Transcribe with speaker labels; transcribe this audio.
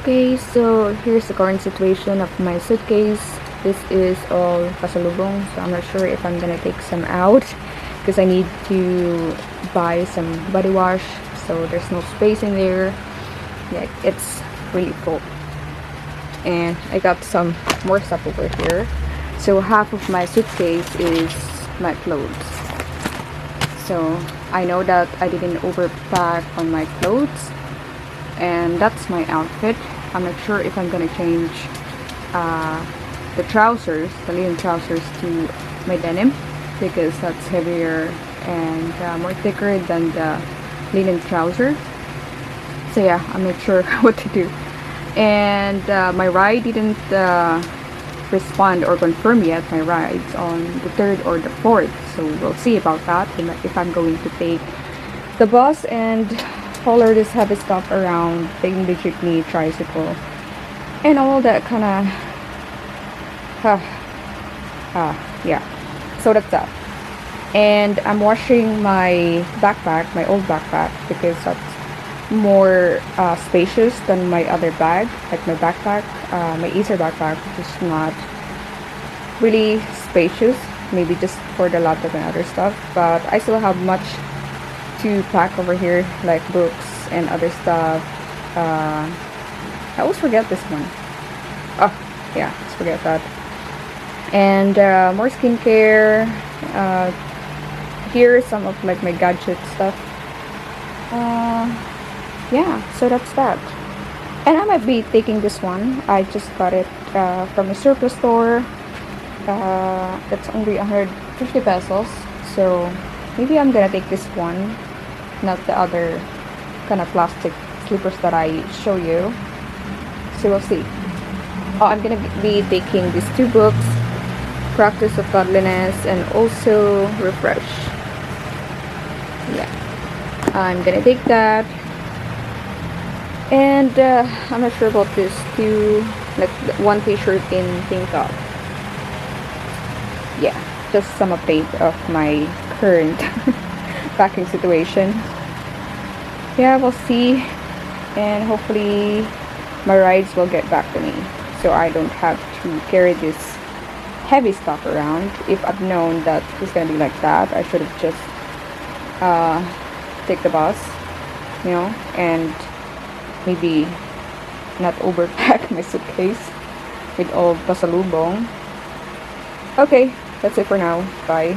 Speaker 1: Okay, so here's the current situation of my suitcase. This is all pasalubong, so I'm not sure if I'm gonna take some out because I need to buy some body wash, so there's no space in there. Yeah, it's really full. And I got some more stuff over here. So half of my suitcase is my clothes. So I know that I didn't overpack on my clothes, and that's my outfit. I'm not sure if I'm gonna change the trousers, the linen trousers, to my denim because that's heavier and more thicker than the linen trouser. So yeah, I'm not sure what to do. And my ride didn't respond or confirm yet my rides on the 3rd or the 4th, so we'll see about that if I'm going to take the bus and haul all this heavy stuff around, taking the jeepney, tricycle, and all that kind of yeah, so that's that. And I'm washing my backpack, my old backpack, because that's more spacious than my other bag. Like my backpack, my Easter backpack, is not really spacious, maybe just for the laptop and other stuff, but I still have much to pack over here, like books and other stuff. I always forget this one. Oh yeah, let's forget that. And more skincare. Here is some of like my gadget stuff. Yeah, so that's that. And I might be taking this one. I just got it from a surplus store. It's only 150 pesos, so maybe I'm gonna take this one not the other kind of plastic slippers that I show you. So we'll see. Oh, I'm gonna be taking these 2 books, Practice of Godliness and also Refresh. Yeah, I'm gonna take that. And I'm not sure about this 2, like 1 t-shirt in pink top. Yeah, just some update of my current packing situation. Yeah, we'll see, and hopefully my rides will get back to me, so I don't have to carry this heavy stuff around. If I'd known that it's gonna be like that, I should have just take the bus, you know, and maybe not overpack my suitcase with all pasalubong. Okay, that's it for now. Bye.